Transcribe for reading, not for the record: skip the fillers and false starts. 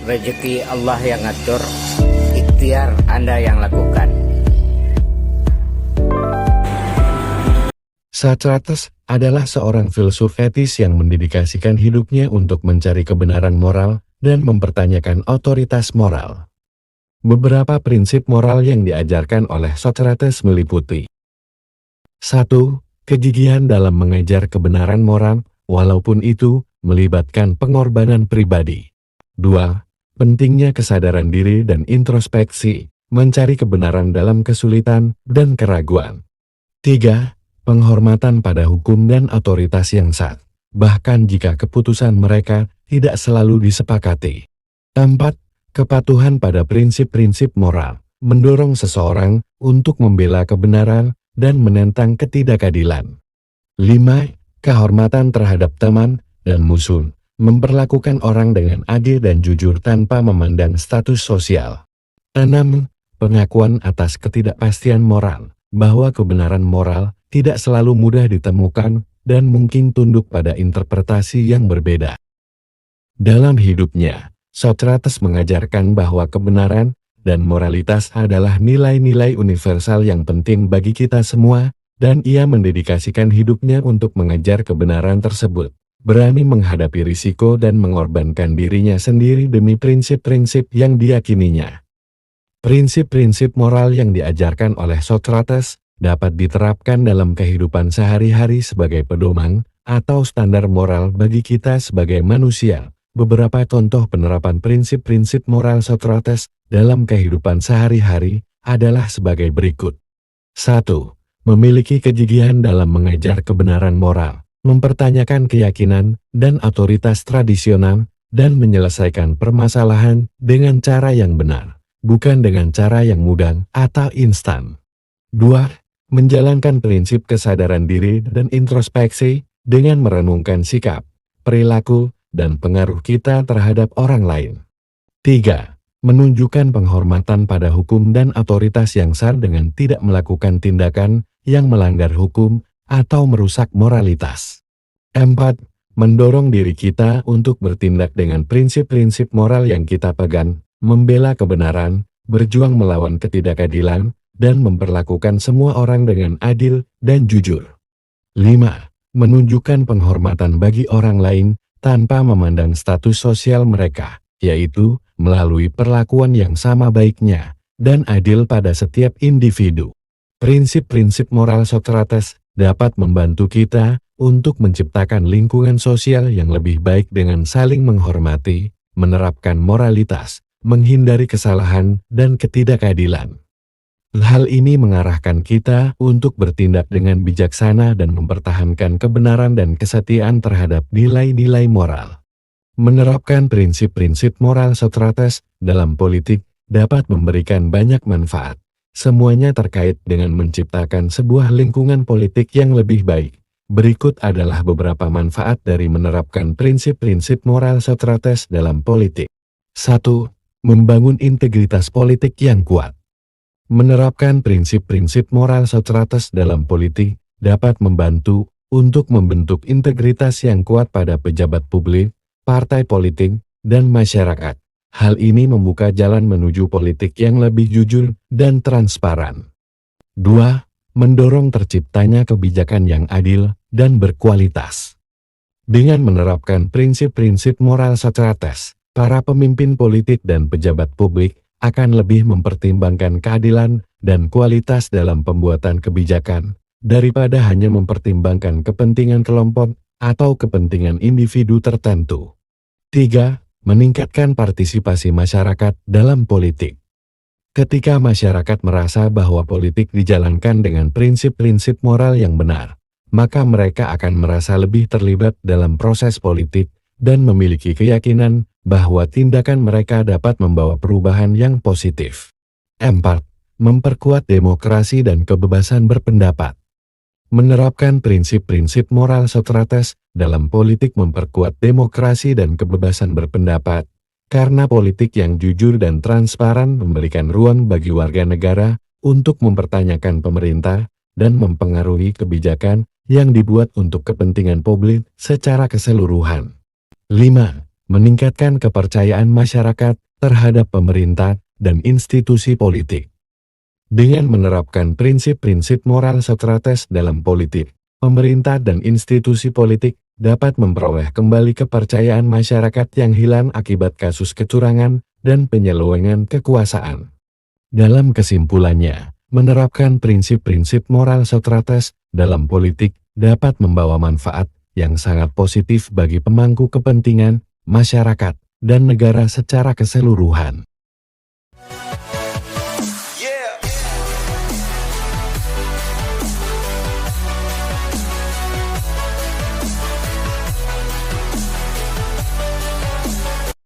Rezeki Allah yang ngatur, ikhtiar Anda yang lakukan. Socrates adalah seorang filsuf etis yang mendedikasikan hidupnya untuk mencari kebenaran moral dan mempertanyakan otoritas moral. Beberapa prinsip moral yang diajarkan oleh Socrates meliputi 1. Kegigihan dalam mengejar kebenaran moral, walaupun itu melibatkan pengorbanan pribadi. 2. Pentingnya kesadaran diri dan introspeksi, mencari kebenaran dalam kesulitan dan keraguan. 3. Penghormatan pada hukum dan otoritas yang sah, bahkan jika keputusan mereka tidak selalu disepakati. 4. Kepatuhan pada prinsip-prinsip moral, mendorong seseorang untuk membela kebenaran dan menentang ketidakadilan. 5. Kehormatan terhadap teman dan musuh, memperlakukan orang dengan adil dan jujur tanpa memandang status sosial. 6. Pengakuan atas ketidakpastian moral, bahwa kebenaran moral tidak selalu mudah ditemukan dan mungkin tunduk pada interpretasi yang berbeda. Dalam hidupnya, Socrates mengajarkan bahwa kebenaran dan moralitas adalah nilai-nilai universal yang penting bagi kita semua, dan ia mendedikasikan hidupnya untuk mengejar kebenaran tersebut, berani menghadapi risiko dan mengorbankan dirinya sendiri demi prinsip-prinsip yang diyakininya. Prinsip-prinsip moral yang diajarkan oleh Socrates dapat diterapkan dalam kehidupan sehari-hari sebagai pedoman atau standar moral bagi kita sebagai manusia. Beberapa contoh penerapan prinsip-prinsip moral Socrates dalam kehidupan sehari-hari adalah sebagai berikut. 1. Memiliki kegigihan dalam mengejar kebenaran moral, mempertanyakan keyakinan dan otoritas tradisional, dan menyelesaikan permasalahan dengan cara yang benar, bukan dengan cara yang mudah atau instan. 2. Menjalankan prinsip kesadaran diri dan introspeksi dengan merenungkan sikap, perilaku, dan pengaruh kita terhadap orang lain. 3. Menunjukkan penghormatan pada hukum dan otoritas yang sah dengan tidak melakukan tindakan yang melanggar hukum atau merusak moralitas. 4. Mendorong diri kita untuk bertindak dengan prinsip-prinsip moral yang kita pegang, membela kebenaran, berjuang melawan ketidakadilan, dan memperlakukan semua orang dengan adil dan jujur. 5. Menunjukkan penghormatan bagi orang lain tanpa memandang status sosial mereka, yaitu melalui perlakuan yang sama baiknya dan adil pada setiap individu. Prinsip-prinsip moral Socrates dapat membantu kita untuk menciptakan lingkungan sosial yang lebih baik dengan saling menghormati, menerapkan moralitas, menghindari kesalahan dan ketidakadilan. Hal ini mengarahkan kita untuk bertindak dengan bijaksana dan mempertahankan kebenaran dan kesetiaan terhadap nilai-nilai moral. Menerapkan prinsip-prinsip moral Socrates dalam politik dapat memberikan banyak manfaat. Semuanya terkait dengan menciptakan sebuah lingkungan politik yang lebih baik. Berikut adalah beberapa manfaat dari menerapkan prinsip-prinsip moral Socrates dalam politik. 1. Membangun integritas politik yang kuat. Menerapkan prinsip-prinsip moral Socrates dalam politik dapat membantu untuk membentuk integritas yang kuat pada pejabat publik, partai politik, dan masyarakat. Hal ini membuka jalan menuju politik yang lebih jujur dan transparan. 2. Mendorong terciptanya kebijakan yang adil dan berkualitas. Dengan menerapkan prinsip-prinsip moral Socrates, para pemimpin politik dan pejabat publik akan lebih mempertimbangkan keadilan dan kualitas dalam pembuatan kebijakan, daripada hanya mempertimbangkan kepentingan kelompok atau kepentingan individu tertentu. 3. Meningkatkan partisipasi masyarakat dalam politik. Ketika masyarakat merasa bahwa politik dijalankan dengan prinsip-prinsip moral yang benar, maka mereka akan merasa lebih terlibat dalam proses politik dan memiliki keyakinan bahwa tindakan mereka dapat membawa perubahan yang positif. 4. Memperkuat demokrasi dan kebebasan berpendapat. Menerapkan prinsip-prinsip moral Socrates dalam politik memperkuat demokrasi dan kebebasan berpendapat, karena politik yang jujur dan transparan memberikan ruang bagi warga negara untuk mempertanyakan pemerintah dan mempengaruhi kebijakan yang dibuat untuk kepentingan publik secara keseluruhan. 5. meningkatkan kepercayaan masyarakat terhadap pemerintah dan institusi politik. Dengan menerapkan prinsip-prinsip moral Socrates dalam politik, pemerintah dan institusi politik dapat memperoleh kembali kepercayaan masyarakat yang hilang akibat kasus kecurangan dan penyelewengan kekuasaan. Dalam kesimpulannya, menerapkan prinsip-prinsip moral Socrates dalam politik dapat membawa manfaat yang sangat positif bagi pemangku kepentingan, masyarakat, dan negara secara keseluruhan.